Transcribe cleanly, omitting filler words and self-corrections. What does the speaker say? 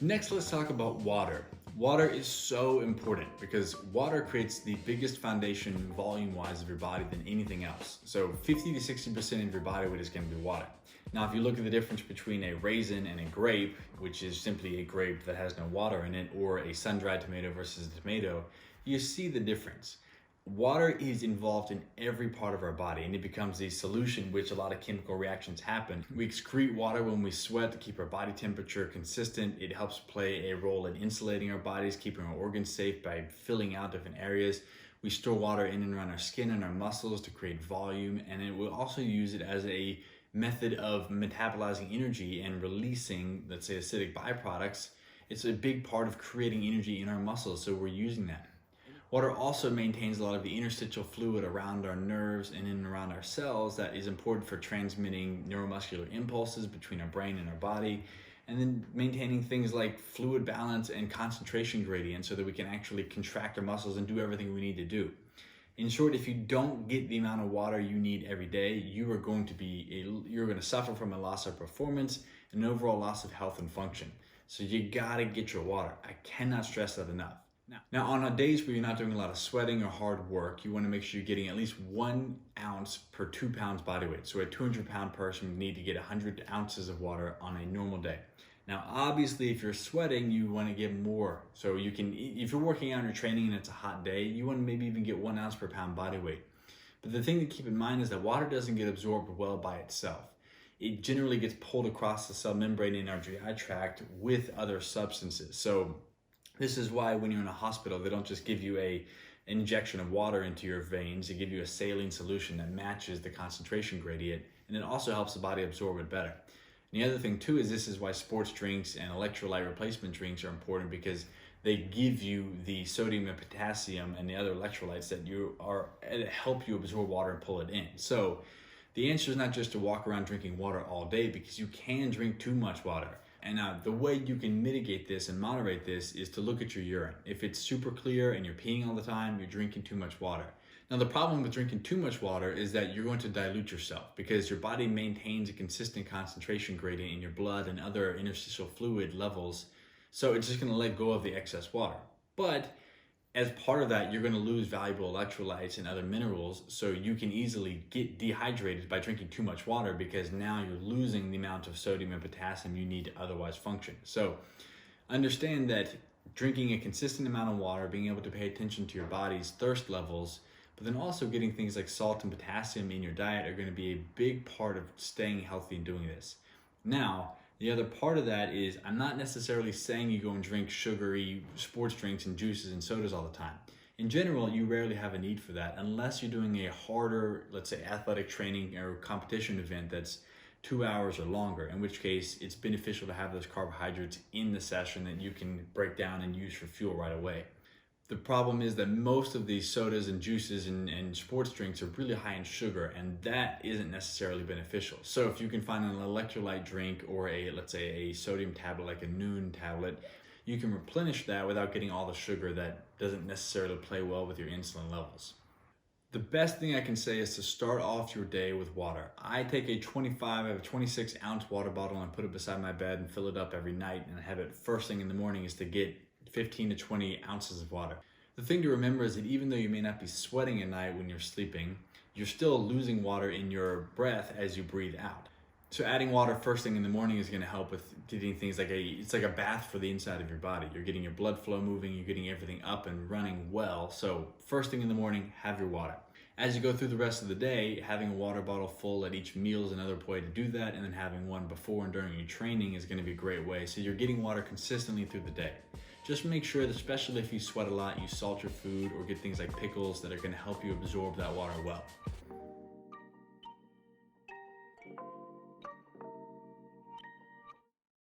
Next, let's talk about water. Water is so important because water creates the biggest foundation volume-wise of your body than anything else. So 50 to 60% of your body weight is going to be water. Now, if you look at the difference between a raisin and a grape, which is simply a grape that has no water in it, or a sun-dried tomato versus a tomato, you see the difference. Water is involved in every part of our body, and it becomes the solution which a lot of chemical reactions happen. We excrete water when we sweat to keep our body temperature consistent. It helps play a role in insulating our bodies, keeping our organs safe by filling out different areas. We store water in and around our skin and our muscles to create volume, and it will also use it as a method of metabolizing energy and releasing, let's say, acidic byproducts. It's a big part of creating energy in our muscles, so we're using that. Water also maintains a lot of the interstitial fluid around our nerves and in and around our cells that is important for transmitting neuromuscular impulses between our brain and our body, and then maintaining things like fluid balance and concentration gradient so that we can actually contract our muscles and do everything we need to do. In short, if you don't get the amount of water you need every day, you're going to suffer from a loss of performance and an overall loss of health and function. So you gotta get your water. I cannot stress that enough. Now, on days where you're not doing a lot of sweating or hard work, you want to make sure you're getting at least 1 ounce per 2 pounds body weight. So a 200-pound person would need to get 100 ounces of water on a normal day. Now, obviously, if you're sweating, you want to get more. So you can, if you're working out or training and it's a hot day, you want to maybe even get 1 ounce per pound body weight. But the thing to keep in mind is that water doesn't get absorbed well by itself. It generally gets pulled across the cell membrane in our GI tract with other substances. So this is why when you're in a hospital, they don't just give you an injection of water into your veins. They give you a saline solution that matches the concentration gradient, and it also helps the body absorb it better. And the other thing too is this is why sports drinks and electrolyte replacement drinks are important, because they give you the sodium and potassium and the other electrolytes that help you absorb water and pull it in. So the answer is not just to walk around drinking water all day, because you can drink too much water. And the way you can mitigate this and moderate this is to look at your urine. If it's super clear and you're peeing all the time, you're drinking too much water. Now, the problem with drinking too much water is that you're going to dilute yourself, because your body maintains a consistent concentration gradient in your blood and other interstitial fluid levels. So it's just going to let go of the excess water. But as part of that, you're going to lose valuable electrolytes and other minerals, so you can easily get dehydrated by drinking too much water, because now you're losing the amount of sodium and potassium you need to otherwise function. So understand that drinking a consistent amount of water, being able to pay attention to your body's thirst levels, but then also getting things like salt and potassium in your diet are going to be a big part of staying healthy and doing this. Now, the other part of that is, I'm not necessarily saying you go and drink sugary sports drinks and juices and sodas all the time. In general, you rarely have a need for that unless you're doing a harder, let's say, athletic training or competition event that's 2 hours or longer, in which case it's beneficial to have those carbohydrates in the session that you can break down and use for fuel right away. The problem is that most of these sodas and juices and sports drinks are really high in sugar, and that isn't necessarily beneficial. So if you can find an electrolyte drink or let's say a sodium tablet like a Nuun tablet, you can replenish that without getting all the sugar that doesn't necessarily play well with your insulin levels. The best thing I can say is to start off your day with water. I take a 26 ounce water bottle and put it beside my bed and fill it up every night, and I have it first thing in the morning is to get 15 to 20 ounces of water. The thing to remember is that even though you may not be sweating at night when you're sleeping, you're still losing water in your breath as you breathe out. So adding water first thing in the morning is going to help with getting things like it's like a bath for the inside of your body. You're getting your blood flow moving, you're getting everything up and running well. So first thing in the morning, have your water. As you go through the rest of the day, having a water bottle full at each meal is another way to do that, and then having one before and during your training is going to be a great way. So you're getting water consistently through the day. Just make sure that, especially if you sweat a lot, you salt your food or get things like pickles that are going to help you absorb that water well.